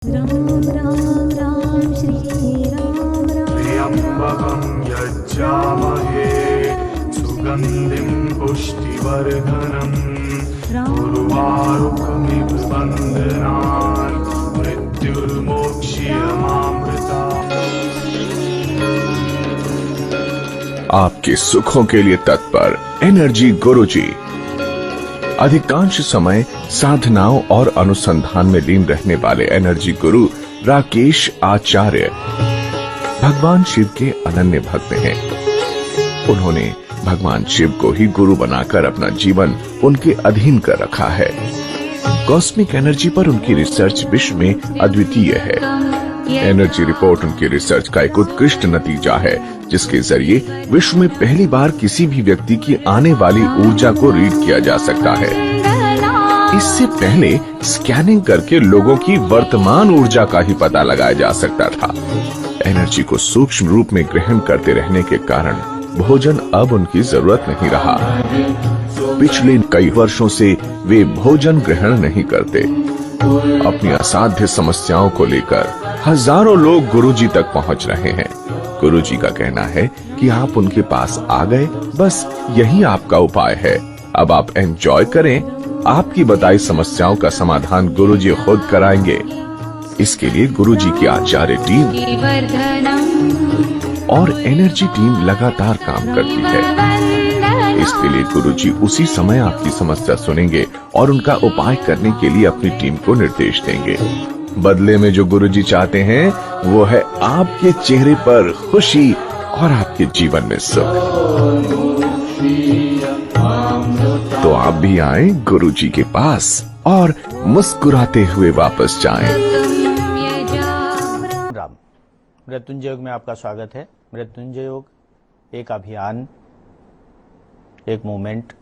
राम राम राम श्री राम राम त्र्यम्बकं यज्जामहे सुगन्धिं पुष्टिवर्धनम् उर्वारुकमिव बन्धनान् मृत्युर्मोक्ष्यमामृताम्। आपके सुखों के लिए तत्पर एनर्जी गुरुजी। अधिकांश समय साधनाओं और अनुसंधान में लीन रहने वाले एनर्जी गुरु राकेश आचार्य भगवान शिव के अनन्य भक्त हैं। उन्होंने भगवान शिव को ही गुरु बनाकर अपना जीवन उनके अधीन कर रखा है। कॉस्मिक एनर्जी पर उनकी रिसर्च विश्व में अद्वितीय है। एनर्जी रिपोर्ट उनकी रिसर्च का एक उत्कृष्ट नतीजा है, जिसके जरिए विश्व में पहली बार किसी भी व्यक्ति की आने वाली ऊर्जा को रीड किया जा सकता है। इससे पहले स्कैनिंग करके लोगों की वर्तमान ऊर्जा का ही पता लगाया जा सकता था। एनर्जी को सूक्ष्म रूप में ग्रहण करते रहने के कारण भोजन अब उनकी जरूरत नहीं रहा। पिछले कई वर्षों से वे भोजन ग्रहण नहीं करते। अपनी असाध्य समस्याओं को लेकर हजारों लोग गुरुजी तक पहुंच रहे हैं। गुरुजी का कहना है कि आप उनके पास आ गए, बस यही आपका उपाय है। अब आप एंजॉय करें। आपकी बताई समस्याओं का समाधान गुरुजी खुद कराएंगे। इसके लिए गुरुजी की आचार्य टीम और एनर्जी टीम लगातार काम करती है। इसके लिए गुरुजी उसी समय आपकी समस्या सुनेंगे और उनका उपाय करने के लिए अपनी टीम को निर्देश देंगे। बदले में जो गुरुजी चाहते हैं वो है आपके चेहरे पर खुशी और आपके जीवन में सुख। तो आप भी आए गुरुजी के पास और मुस्कुराते हुए वापस जाएं। राम मृत्युंजय योग में आपका स्वागत है। मृत्युंजय योग एक अभियान, एक मूवमेंट,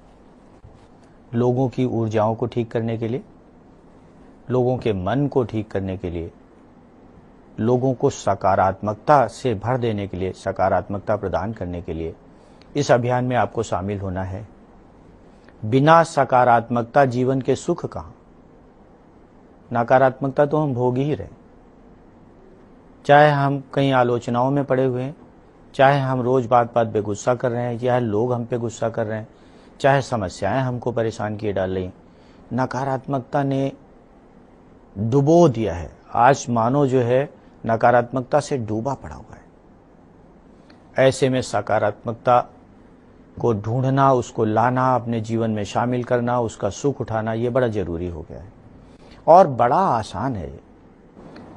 लोगों की ऊर्जाओं को ठीक करने के लिए, लोगों के मन को ठीक करने के लिए, लोगों को सकारात्मकता से भर देने के लिए, सकारात्मकता प्रदान करने के लिए इस अभियान में आपको शामिल होना है। बिना सकारात्मकता जीवन के सुख कहाँ। नकारात्मकता तो हम भोग ही रहे, चाहे हम कई आलोचनाओं में पड़े हुए हैं, चाहे हम रोज बात बात पे गुस्सा कर रहे हैं, चाहे लोग हम पे गुस्सा कर रहे हैं, चाहे समस्याएं हमको परेशान किए डाल रही, नकारात्मकता ने डुबो दिया है। आज मानो जो है नकारात्मकता से डूबा पड़ा हुआ है। ऐसे में सकारात्मकता को ढूंढना, उसको लाना, अपने जीवन में शामिल करना, उसका सुख उठाना, ये बड़ा जरूरी हो गया है और बड़ा आसान है।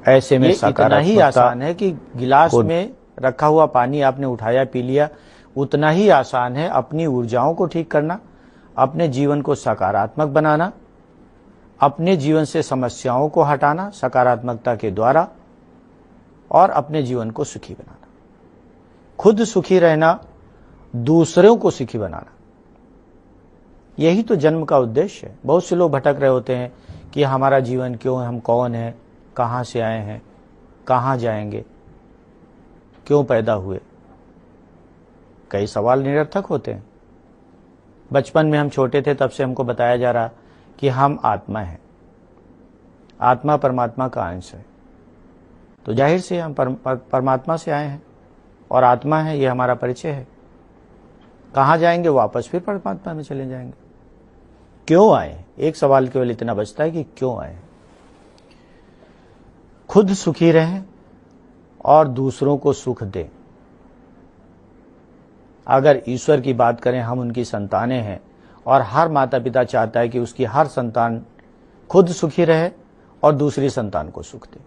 ऐसे में इतना ही आसान है कि गिलास में रखा हुआ पानी आपने उठाया पी लिया, उतना ही आसान है अपनी ऊर्जाओं को ठीक करना, अपने जीवन को सकारात्मक बनाना, अपने जीवन से समस्याओं को हटाना सकारात्मकता के द्वारा और अपने जीवन को सुखी बनाना। खुद सुखी रहना, दूसरों को सुखी बनाना, यही तो जन्म का उद्देश्य है। बहुत से लोग भटक रहे होते हैं कि हमारा जीवन क्यों है, हम कौन हैं, कहाँ से आए हैं, कहाँ जाएंगे, क्यों पैदा हुए। कई सवाल निरर्थक होते हैं। बचपन में हम छोटे थे तब से हमको बताया जा रहा कि हम आत्मा हैं, आत्मा परमात्मा का अंश है, तो जाहिर से हम परमात्मा से आए हैं और आत्मा है, ये हमारा परिचय है। कहाँ जाएंगे, वापस फिर परमात्मा में चले जाएंगे। क्यों आए, एक सवाल केवल इतना बचता है कि क्यों आए। खुद सुखी रहें और दूसरों को सुख दें। अगर ईश्वर की बात करें, हम उनकी संतानें हैं और हर माता पिता चाहता है कि उसकी हर संतान खुद सुखी रहे और दूसरी संतान को सुख दे।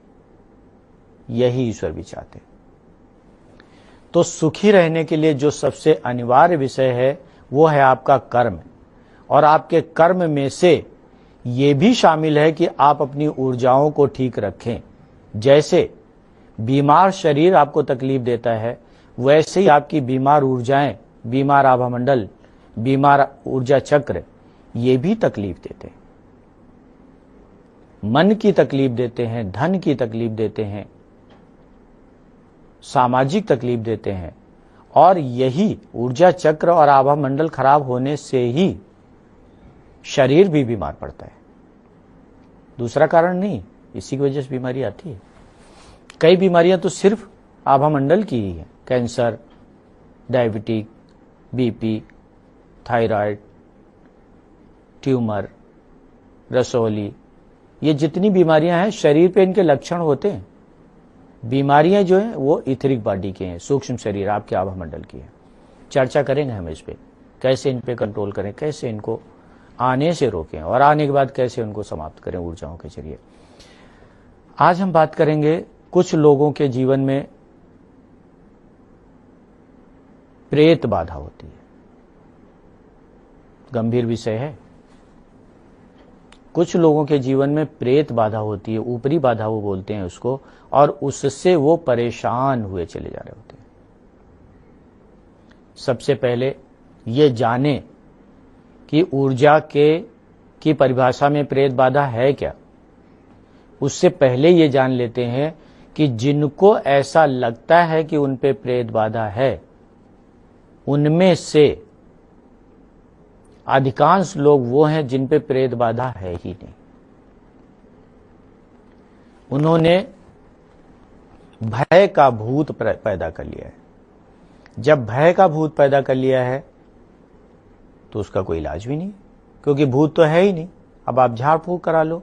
यही ईश्वर भी चाहते हैं। तो सुखी रहने के लिए जो सबसे अनिवार्य विषय है वो है आपका कर्म, और आपके कर्म में से ये भी शामिल है कि आप अपनी ऊर्जाओं को ठीक रखें। जैसे बीमार शरीर आपको तकलीफ देता है, वैसे ही आपकी बीमार ऊर्जाएं, बीमार आभामंडल, बीमार ऊर्जा चक्र, ये भी तकलीफ देते हैं। मन की तकलीफ देते हैं, धन की तकलीफ देते हैं, सामाजिक तकलीफ देते हैं, और यही ऊर्जा चक्र और आभामंडल खराब होने से ही शरीर भी बीमार पड़ता है। दूसरा कारण नहीं। इसी की वजह से बीमारी आती है। कई बीमारियां तो सिर्फ आभा मंडल की ही है, cancer, diabetic, BP, thyroid, tumour, रसौली, ये जितनी बीमारियां हैं शरीर पे इनके लक्षण होते हैं। बीमारियां जो हैं वो इथरिक बॉडी के हैं, सूक्ष्म शरीर आपके आभा मंडल की है। चर्चा करेंगे हम इस पे, कैसे इन पे कंट्रोल करें, कैसे इनको आने से रोकें और आने के बाद कैसे उनको समाप्त करें ऊर्जाओं के जरिए। आज हम बात करेंगे कुछ लोगों के जीवन में प्रेत बाधा होती है। गंभीर विषय है। कुछ लोगों के जीवन में प्रेत बाधा होती है, ऊपरी बाधा वो बोलते हैं उसको, और उससे वो परेशान हुए चले जा रहे होते हैं। सबसे पहले ये जाने कि ऊर्जा की परिभाषा में प्रेत बाधा है क्या। उससे पहले ये जान लेते हैं कि जिनको ऐसा लगता है कि उन पे प्रेत बाधा है, उनमें से अधिकांश लोग वो हैं जिन पे प्रेत बाधा है ही नहीं। उन्होंने भय का भूत पैदा कर लिया है। जब भय का भूत पैदा कर लिया है तो उसका कोई इलाज भी नहीं, क्योंकि भूत तो है ही नहीं। अब आप झाड़ फूक करा लो,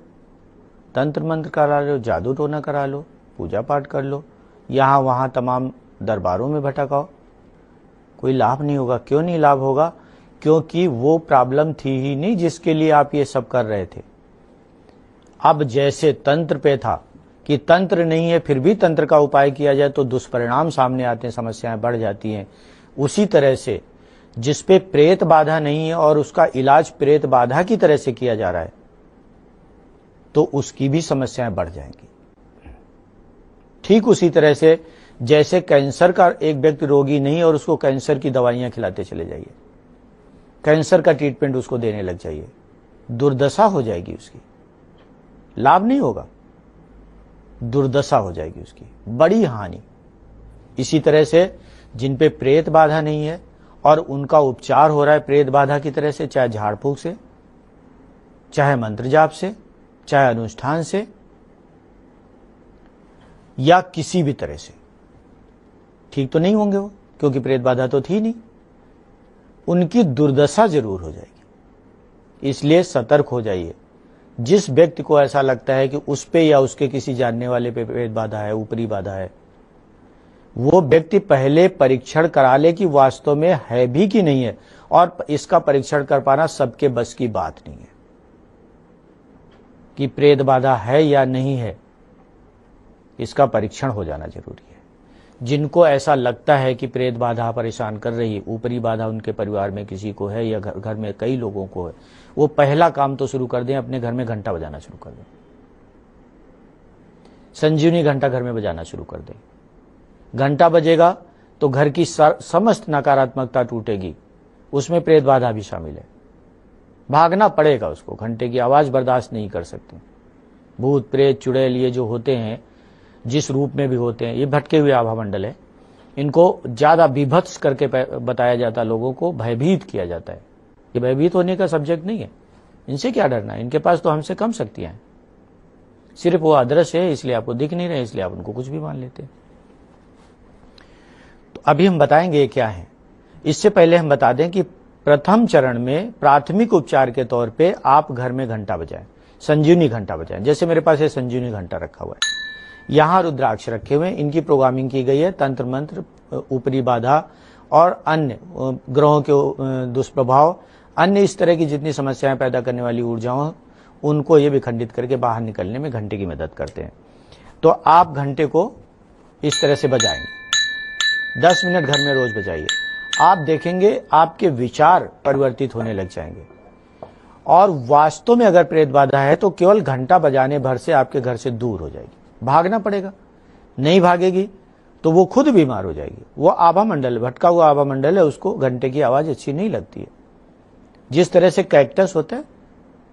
तंत्र मंत्र करा लो, जादू टोना करा लो, पूजा पाठ कर लो, यहां वहां तमाम दरबारों में भटकाओ, कोई लाभ नहीं होगा। क्यों नहीं लाभ होगा? क्योंकि वो प्रॉब्लम थी ही नहीं जिसके लिए आप ये सब कर रहे थे। अब जैसे तंत्र पे था कि तंत्र नहीं है फिर भी तंत्र का उपाय किया जाए तो दुष्परिणाम सामने आते हैं, समस्याएं बढ़ जाती हैं, उसी तरह से जिस पे प्रेत बाधा नहीं है और उसका इलाज प्रेत बाधा की तरह से किया जा रहा है तो उसकी भी समस्याएं बढ़ जाएंगी। ठीक उसी तरह से जैसे कैंसर का एक व्यक्ति रोगी नहीं और उसको कैंसर की दवाइयां खिलाते चले जाइए, कैंसर का ट्रीटमेंट उसको देने लग जाइए, दुर्दशा हो जाएगी उसकी, लाभ नहीं होगा, दुर्दशा हो जाएगी उसकी, बड़ी हानि। इसी तरह से जिन पे प्रेत बाधा नहीं है और उनका उपचार हो रहा है प्रेत बाधा की तरह से, चाहे झाड़ फूक से, चाहे मंत्र जाप से, चाहे अनुष्ठान से, या किसी भी तरह से, ठीक तो नहीं होंगे वो, क्योंकि प्रेत बाधा तो थी नहीं। उनकी दुर्दशा जरूर हो जाएगी। इसलिए सतर्क हो जाइए। जिस व्यक्ति को ऐसा लगता है कि उस पे या उसके किसी जानने वाले पे प्रेत बाधा है, ऊपरी बाधा है, वो व्यक्ति पहले परीक्षण करा ले कि वास्तव में है भी कि नहीं है। और इसका परीक्षण कर पाना सबके बस की बात नहीं है कि प्रेत बाधा है या नहीं है, इसका परीक्षण हो जाना जरूरी है। जिनको ऐसा लगता है कि प्रेत बाधा परेशान कर रही है, ऊपरी बाधा उनके परिवार में किसी को है या घर में कई लोगों को है, वो पहला काम तो शुरू कर दें, अपने घर में घंटा बजाना शुरू कर दें। संजीवनी घंटा घर में बजाना शुरू कर दें। घंटा बजेगा तो घर की समस्त नकारात्मकता टूटेगी, उसमें प्रेत बाधा भी शामिल है। भागना पड़ेगा उसको, घंटे की आवाज बर्दाश्त नहीं कर सकते। भूत प्रेत चुड़ैल ये जो होते हैं, जिस रूप में भी होते हैं, ये भटके हुए आभा मंडल है। इनको ज्यादा विभत्स करके बताया जाता है, लोगों को भयभीत किया जाता है। ये भयभीत होने का सब्जेक्ट नहीं है, इनसे क्या डरना है, इनके पास तो हमसे कम शक्तियां हैं। सिर्फ वो अदृश्य है, इसलिए आपको दिख नहीं रहे, इसलिए आप उनको कुछ भी मान लेते हैं। तो अभी हम बताएंगे ये क्या है। इससे पहले हम बता दें कि प्रथम चरण में प्राथमिक उपचार के तौर पे आप घर में घंटा बजाएं, संजीवनी घंटा बजाएं। जैसे मेरे पास ये संजीवनी घंटा रखा हुआ है, यहां रुद्राक्ष रखे हुए हैं, इनकी प्रोग्रामिंग की गई है। तंत्र मंत्र, ऊपरी बाधा और अन्य ग्रहों के दुष्प्रभाव, अन्य इस तरह की जितनी समस्याएं पैदा करने वाली ऊर्जाओं, उनको ये विखंडित करके बाहर निकलने में घंटे की मदद करते हैं। तो आप घंटे को इस तरह से बजाएंगे, 10 मिनट घर में रोज बजाइए। आप देखेंगे आपके विचार परिवर्तित होने लग जाएंगे। और वास्तव में अगर प्रेत बाधा है तो केवल घंटा बजाने भर से आपके घर से दूर हो जाएगी। भागना पड़ेगा, नहीं भागेगी तो वो खुद बीमार हो जाएगी। वो आभा मंडल, भटका हुआ आभा मंडल है, उसको घंटे की आवाज अच्छी नहीं लगती है। जिस तरह से कैक्टस होता है,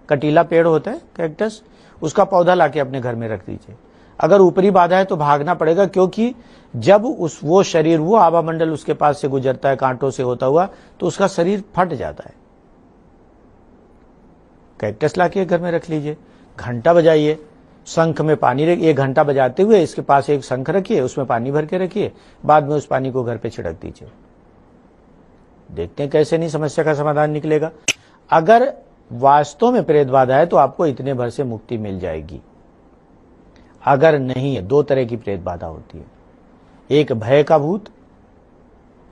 कटीला पेड़ होता है कैक्टस, उसका पौधा लाके अपने घर में रख दीजिए। अगर ऊपरी बाधा है तो भागना पड़ेगा, क्योंकि जब वो शरीर, वो आभा मंडल उसके पास से गुजरता है कांटों से होता हुआ, तो उसका शरीर फट जाता है। कैक्टस लाके घर में रख लीजिए, घंटा बजाइए, शंख में पानी रखिए, 1 घंटा बजाते हुए इसके पास एक शंख रखिए, उसमें पानी भर के रखिए, बाद में उस पानी को घर पे छिड़क दीजिए। देखते हैं कैसे नहीं समस्या का समाधान निकलेगा। अगर वास्तव में प्रेत बाधा है तो आपको इतने भर से मुक्ति मिल जाएगी। अगर नहीं है, 2 तरह की प्रेत बाधा होती है, एक भय का भूत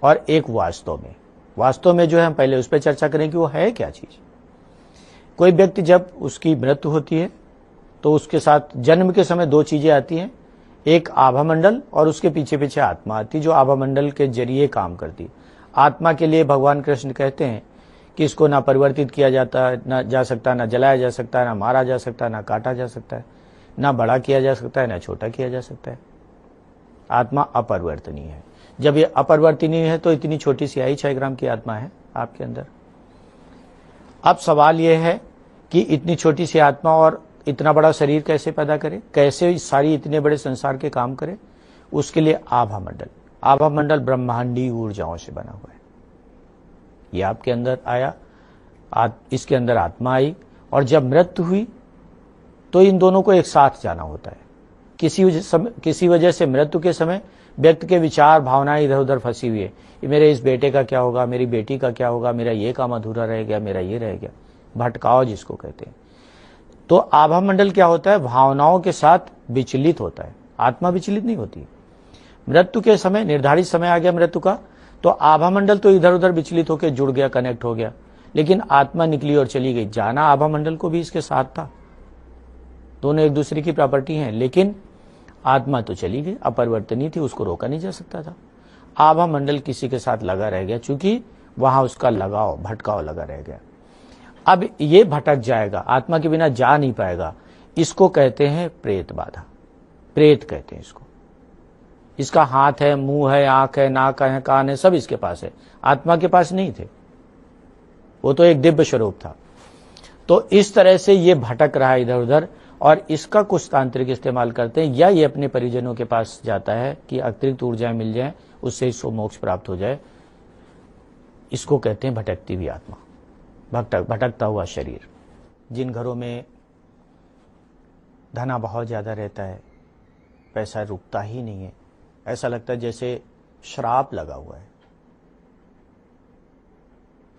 और एक वास्तव में। वास्तव में जो है हम पहले उस पर चर्चा करें कि वो है क्या चीज। कोई व्यक्ति जब उसकी मृत्यु होती है तो उसके साथ जन्म के समय 2 चीजें आती हैं, एक आभा मंडल और उसके पीछे पीछे आत्मा आती, जो आभा मंडल के जरिए काम करती। आत्मा के लिए भगवान कृष्ण कहते हैं कि इसको ना परिवर्तित किया जाता ना जा सकता, ना जलाया जा सकता, ना मारा जा सकता, ना काटा जा सकता है, ना बड़ा किया जा सकता है, ना छोटा किया जा सकता है। आत्मा अपरिवर्तनीय है। जब ये अपरिवर्तनीय है तो इतनी छोटी सी 6 ग्राम की आत्मा है आपके अंदर। अब सवाल यह है कि इतनी छोटी सी आत्मा और इतना बड़ा शरीर कैसे पैदा करे, कैसे सारी इतने बड़े संसार के काम करे। उसके लिए आभा मंडल, आभा मंडल ब्रह्मांडी ऊर्जाओं से बना हुआ है। ये आपके अंदर आया, इसके अंदर आत्मा आई, और जब मृत्यु हुई तो इन दोनों को एक साथ जाना होता है। किसी वजह से मृत्यु के समय व्यक्ति के विचार भावनाएं इधर उधर फंसी हुई है, मेरे इस बेटे का क्या होगा, मेरी बेटी का क्या होगा, मेरा ये काम अधूरा रह गया, मेरा ये रह गया, भटकाव जिसको कहते हैं। तो आभा मंडल क्या होता है, भावनाओं के साथ विचलित होता है, आत्मा विचलित नहीं होती। मृत्यु के समय, निर्धारित समय आ गया मृत्यु का, तो आभा मंडल तो इधर उधर विचलित होकर जुड़ गया, कनेक्ट हो गया, लेकिन आत्मा निकली और चली गई। जाना आभा मंडल को भी इसके साथ था, दोनों एक दूसरे की प्रॉपर्टी हैं, लेकिन आत्मा तो चली गई, अपरिवर्तनीय थी, उसको रोका नहीं जा सकता था। आभा मंडल किसी के साथ लगा रह गया, चूंकि वहां उसका लगाव, भटकाव लगा रह गया। अब ये भटक जाएगा, आत्मा के बिना जा नहीं पाएगा, इसको कहते हैं प्रेत बाधा। प्रेत कहते हैं इसको। इसका हाथ है, मुंह है, आंख है, नाक है, कान है, सब इसके पास है, आत्मा के पास नहीं थे, वो तो एक दिव्य स्वरूप था। तो इस तरह से ये भटक रहा है इधर उधर, और इसका कुछ तांत्रिक इस्तेमाल करते हैं, या ये अपने परिजनों के पास जाता है कि अतिरिक्त ऊर्जाएं मिल जाएं, उससे इसको मोक्ष प्राप्त हो जाए। इसको कहते हैं भटकती हुई आत्मा, भटकता हुआ शरीर। जिन घरों में धना बहुत ज्यादा रहता है, पैसा रुकता ही नहीं है, ऐसा लगता है जैसे श्राप लगा हुआ है,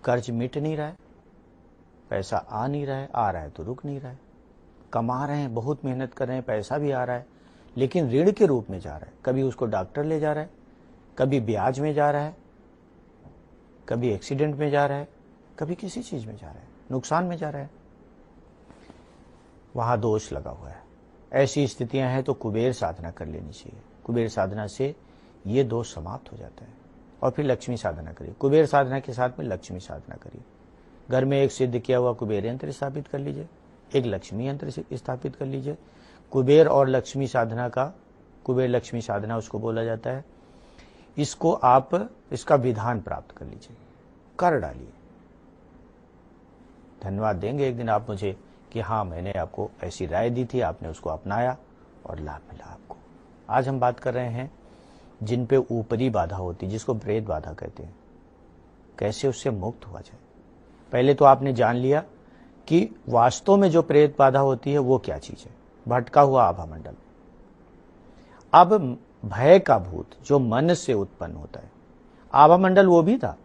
कर्ज मिट नहीं रहा है, पैसा आ नहीं रहा है, आ रहा है तो रुक नहीं रहा है, कमा रहे हैं, बहुत मेहनत कर रहे हैं, पैसा भी आ रहा है, लेकिन ऋण के रूप में जा रहा है। कभी उसको डॉक्टर ले जा रहा है, कभी ब्याज में जा रहा है, कभी एक्सीडेंट में जा रहा है, कभी किसी चीज में जा रहा है, नुकसान में जा रहा है, वहां दोष लगा हुआ है। ऐसी स्थितियां हैं तो कुबेर साधना कर लेनी चाहिए। कुबेर साधना से ये दोष समाप्त हो जाता है। और फिर लक्ष्मी साधना करिए, कुबेर साधना के साथ में लक्ष्मी साधना करिए। घर में एक सिद्ध किया हुआ कुबेर यंत्र स्थापित कर लीजिए, एक लक्ष्मी यंत्र स्थापित कर लीजिए। कुबेर और लक्ष्मी साधना का, कुबेर लक्ष्मी साधना उसको बोला जाता है। इसको आप, इसका विधान प्राप्त कर लीजिए, कर डालिए। धन्यवाद देंगे एक दिन आप मुझे कि हाँ, मैंने आपको ऐसी राय दी थी, आपने उसको अपनाया और लाभ मिला आपको। आज हम बात कर रहे हैं जिन पे ऊपरी बाधा होती, जिसको प्रेत बाधा कहते हैं, कैसे उससे मुक्त हुआ जाए। पहले तो आपने जान लिया कि वास्तव में जो प्रेत बाधा होती है वो क्या चीज है, भटका हुआ आभा मंडल। अब भय का भूत जो मन से उत्पन्न होता है, आभा मंडल वो भी था,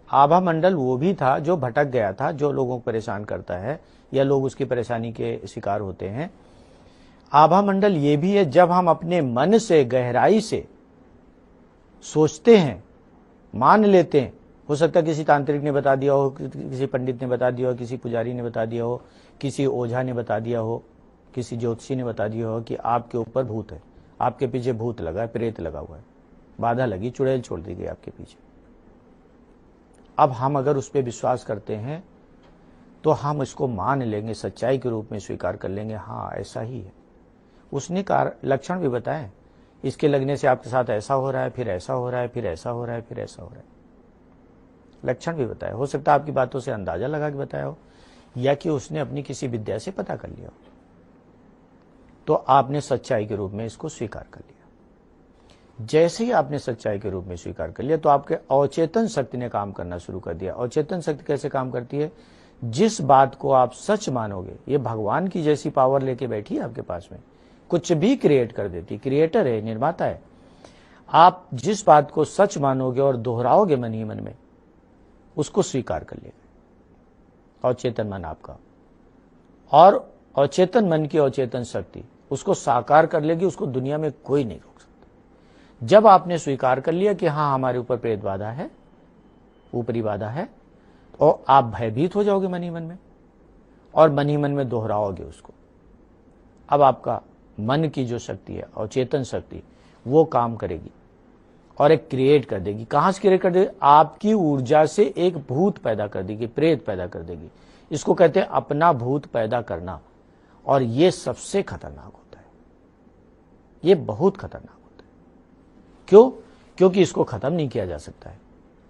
आभा मंडल वो भी था जो भटक गया था, जो लोगों को परेशान करता है या लोग उसकी परेशानी के शिकार होते हैं। आभा मंडल ये भी है जब हम अपने मन से गहराई से सोचते हैं, मान लेते हैं। हो सकता है किसी तांत्रिक ने बता दिया हो, किसी पंडित ने बता दिया हो, किसी पुजारी ने बता दिया हो, किसी ओझा ने बता दिया हो, किसी ज्योतिषी ने बता दिया हो कि आपके ऊपर भूत है, आपके पीछे भूत लगा है, प्रेत लगा हुआ है, बाधा लगी, चुड़ैल छोड़ दी गई आपके पीछे। अब हम अगर उस पर विश्वास करते हैं तो हम इसको मान लेंगे, सच्चाई के रूप में स्वीकार कर लेंगे, हाँ ऐसा ही है। उसने लक्षण भी बताए, इसके लगने से आपके साथ ऐसा हो रहा है, फिर ऐसा हो रहा है, फिर ऐसा हो रहा है, फिर ऐसा हो रहा है। लक्षण भी बताया। हो सकता है आपकी बातों से अंदाजा लगा के बताया हो, या कि उसने अपनी किसी विद्या से पता कर लिया हो। तो आपने सच्चाई के रूप में इसको स्वीकार कर लिया। जैसे ही आपने सच्चाई के रूप में स्वीकार कर लिया तो आपके अवचेतन शक्ति ने काम करना शुरू कर दिया। अवचेतन शक्ति कैसे काम करती है? जिस बात को आप सच मानोगे, ये भगवान की जैसी पावर लेके बैठी है आपके पास में, कुछ भी क्रिएट कर देती, क्रिएटर है, निर्माता है। आप जिस बात को सच मानोगे और दोहराओगे मन ही मन में, उसको स्वीकार कर लेगा अवचेतन मन आपका, और अवचेतन मन की अवचेतन शक्ति उसको साकार कर लेगी। उसको दुनिया में कोई नहीं रोक सकता। जब आपने स्वीकार कर लिया कि हाँ हमारे ऊपर प्रेत बाधा है, ऊपरी बाधा है, और आप भयभीत हो जाओगे मन ही मन में, और मन ही मन में दोहराओगे उसको। अब आपका मन की जो शक्ति है, अवचेतन शक्ति, वो काम करेगी और एक क्रिएट कर देगी। कहां से क्रिएट कर देगी? आपकी ऊर्जा से एक भूत पैदा कर देगी, प्रेत पैदा कर देगी। इसको कहते हैं अपना भूत पैदा करना, और ये सबसे खतरनाक होता है। ये बहुत खतरनाक होता है। क्यों? क्योंकि इसको खत्म नहीं किया जा सकता है।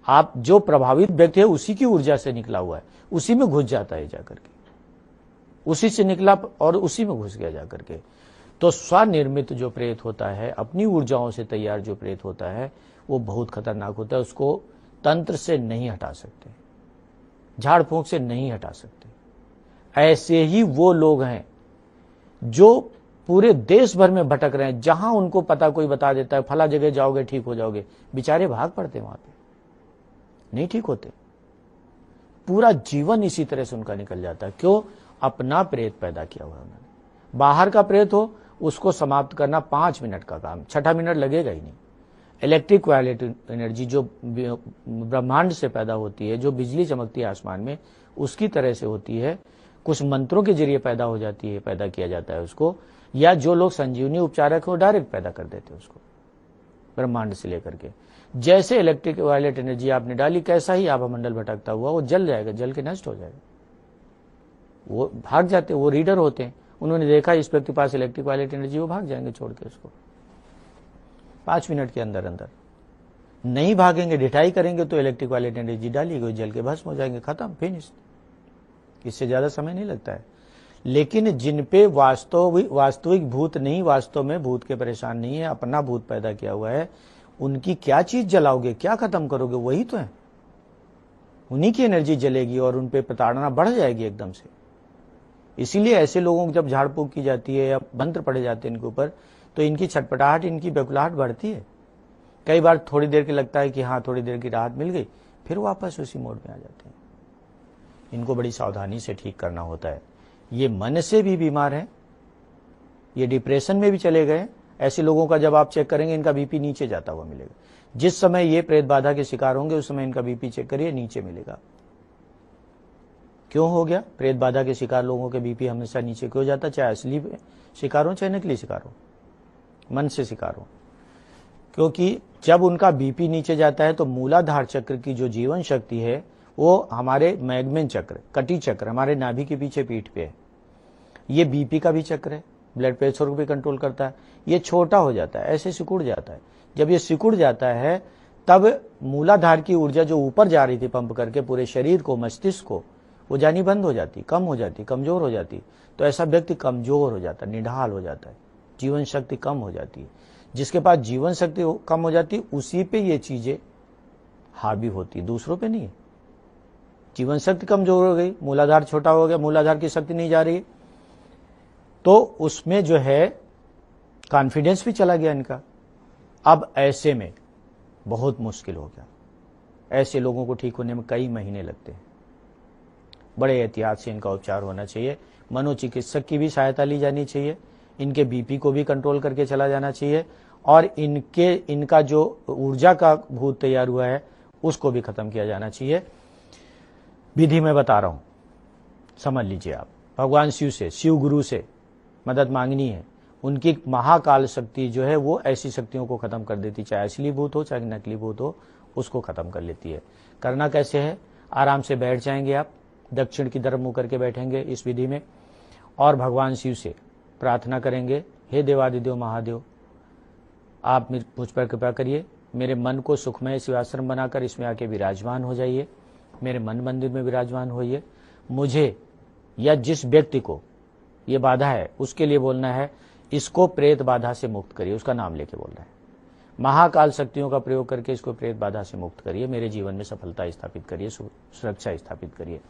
आप जो प्रभावित व्यक्ति है उसी की ऊर्जा से निकला हुआ है, उसी में घुस जाता है जाकर के, उसी से निकला और उसी में घुस गया जाकर के। तो स्वनिर्मित जो प्रेत होता है, अपनी ऊर्जाओं से तैयार जो प्रेत होता है, वो बहुत खतरनाक होता है। उसको तंत्र से नहीं हटा सकते, झाड़ फूंक से नहीं हटा सकते। ऐसे ही वो लोग हैं जो पूरे देश भर में भटक रहे हैं, जहां उनको पता कोई बता देता है फला जगह जाओगे ठीक हो जाओगे, बेचारे भाग पड़ते वहां पे, नहीं ठीक होते। पूरा जीवन इसी तरह से उनका निकल जाता है। क्यों? अपना प्रेत पैदा किया हुआ उन्होंने। बाहर का प्रेत हो उसको समाप्त करना 5 मिनट का काम, 6ठा मिनट लगेगा ही नहीं। इलेक्ट्रिक वायलेट एनर्जी जो ब्रह्मांड से पैदा होती है, जो बिजली चमकती है आसमान में, उसकी तरह से होती है। कुछ मंत्रों के जरिए पैदा हो जाती है, पैदा किया जाता है उसको, या जो लोग संजीवनी उपचारक हो डायरेक्ट पैदा कर देते हैं उसको ब्रह्मांड से लेकर के। जैसे इलेक्ट्रिक वायलेट एनर्जी आपने डाली, कैसा ही आभामंडल भटकता हुआ वो जल जाएगा, जल के नष्ट हो जाएगा। वो भाग जाते, वो रीडर होते हैं, उन्होंने देखा इस व्यक्ति के पास इलेक्ट्रिक वायलेट एनर्जी, वो भाग जाएंगे छोड़ के उसको 5 मिनट के अंदर अंदर। नहीं भागेंगे, ढिठाई करेंगे तो इलेक्ट्रिक वायलेट एनर्जी डाली गई, जल के भस्म हो जाएंगे, खत्म, फिनिश। इससे ज्यादा समय नहीं लगता है। लेकिन जिन पे वास्तविक भूत नहीं, वास्तव में भूत के परेशान नहीं है, अपना भूत पैदा किया हुआ है, उनकी क्या चीज जलाओगे, क्या खत्म करोगे? वही तो है, उन्हीं की एनर्जी जलेगी और उन पे प्रताड़ना बढ़ जाएगी एकदम से। इसीलिए ऐसे लोगों को जब झाड़ फूंक की जाती है या मंत्र पढ़े जाते हैं इनके ऊपर, तो इनकी छटपटाहट, इनकी बेकुलाहट बढ़ती है। कई बार थोड़ी देर के लगता है कि हाँ थोड़ी देर की राहत मिल गई, फिर वापस उसी मोड में आ जाते हैं। इनको बड़ी सावधानी से ठीक करना होता है। ये मन से भी बीमार हैं, ये डिप्रेशन में भी चले गए। ऐसे लोगों का जब आप चेक करेंगे, इनका बीपी नीचे जाता हुआ मिलेगा। जिस समय ये प्रेत बाधा के शिकार होंगे उस समय इनका बीपी चेक करिए, नीचे मिलेगा। क्यों हो गया? प्रेत बाधा के शिकार लोगों के बीपी हमेशा नीचे क्यों जाता? चाहे असली शिकार हो चाहे नकली शिकार हो, मन से शिकार हो। क्योंकि जब उनका बीपी नीचे जाता है तो मूलाधार चक्र की जो जीवन शक्ति है वो हमारे मैग्मेन चक्र, कटी चक्र, हमारे नाभि के पीछे पीठ पे है। ये बीपी का भी चक्र है, ब्लड प्रेशर को भी कंट्रोल करता है। ये छोटा हो जाता है, ऐसे सिकुड़ जाता है। जब ये सिकुड़ जाता है तब मूलाधार की ऊर्जा जो ऊपर जा रही थी पंप करके पूरे शरीर को, मस्तिष्क को, वो जानी बंद हो जाती, कम हो जाती, कमजोर हो जाती। तो ऐसा व्यक्ति कमजोर हो जाता है, निढाल हो जाता है, जीवन शक्ति कम हो जाती है। जिसके पास जीवन शक्ति कम हो जाती, उसी पे ये चीजें हावी होती, दूसरों पे नहीं। जीवन शक्ति कमजोर हो गई, मूलाधार छोटा हो गया, मूलाधार की शक्ति नहीं जा रही, तो उसमें जो है कॉन्फिडेंस भी चला गया इनका। अब ऐसे में बहुत मुश्किल हो गया। ऐसे लोगों को ठीक होने में कई महीने लगते हैं। बड़े एहतियात से इनका उपचार होना चाहिए। मनोचिकित्सक की भी सहायता ली जानी चाहिए। इनके बीपी को भी कंट्रोल करके चला जाना चाहिए, और इनका जो ऊर्जा का भूत तैयार हुआ है उसको भी खत्म किया जाना चाहिए। विधि मैं बता रहा हूं, समझ लीजिए आप। भगवान शिव से, शिव गुरु से मदद मांगनी है। उनकी महाकाल शक्ति जो है वो ऐसी शक्तियों को खत्म कर देती, चाहे असली भूत हो चाहे नकली भूत हो, उसको खत्म कर लेती है। करना कैसे है? आराम से बैठ जाएंगे आप, दक्षिण की तरफ मुंह करके बैठेंगे इस विधि में, और भगवान शिव से प्रार्थना करेंगे, हे देवादिदेव महादेव, आप मुझ पर कृपा करिए, मेरे मन को सुखमय शिवाश्रम बनाकर इसमें आके विराजमान हो जाइए, मेरे मन मंदिर में विराजमान होइए। मुझे या जिस व्यक्ति को ये बाधा है उसके लिए बोलना है, इसको प्रेत बाधा से मुक्त करिए, उसका नाम लेके बोल रहा है। महाकाल शक्तियों का प्रयोग करके इसको प्रेत बाधा से मुक्त करिए, मेरे जीवन में सफलता स्थापित करिए, सुरक्षा स्थापित करिए।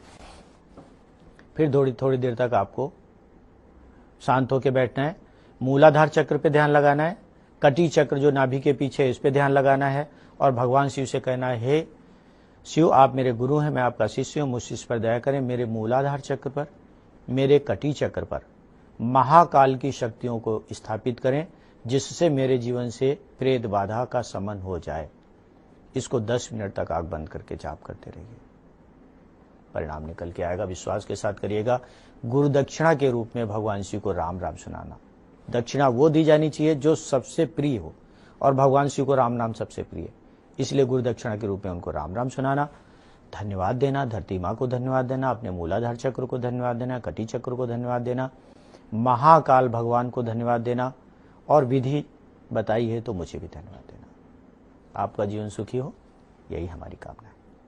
फिर थोड़ी देर तक आपको शांत होकर बैठना है। मूलाधार चक्र पे ध्यान लगाना है, कटी चक्र जो नाभि के पीछे है इस पे ध्यान लगाना है और भगवान शिव से कहना है, हे शिव आप मेरे गुरु हैं, मैं आपका शिष्य हूं, मुझ इस पर दया करें, मेरे मूलाधार चक्र पर, मेरे कटी चक्र पर महाकाल की शक्तियों को स्थापित करें, जिससे मेरे जीवन से प्रेत बाधा का शमन हो जाए। इसको 10 मिनट तक आंख बंद करके जाप करते रहिए, परिणाम निकल के आएगा। विश्वास के साथ करिएगा। गुरु दक्षिणा के रूप में भगवान शिव को राम राम सुनाना। दक्षिणा वो दी जानी चाहिए जो सबसे प्रिय हो, और भगवान शिव को राम नाम सबसे प्रिय, इसलिए गुरु दक्षिणा के रूप में उनको राम राम सुनाना। धन्यवाद देना, धरती माँ को धन्यवाद देना, अपने मूलाधार चक्र को धन्यवाद देना, कटी चक्र को धन्यवाद देना, महाकाल भगवान को धन्यवाद देना, और विधि बताई है तो मुझे भी धन्यवाद देना। आपका जीवन सुखी हो, यही हमारी कामना है।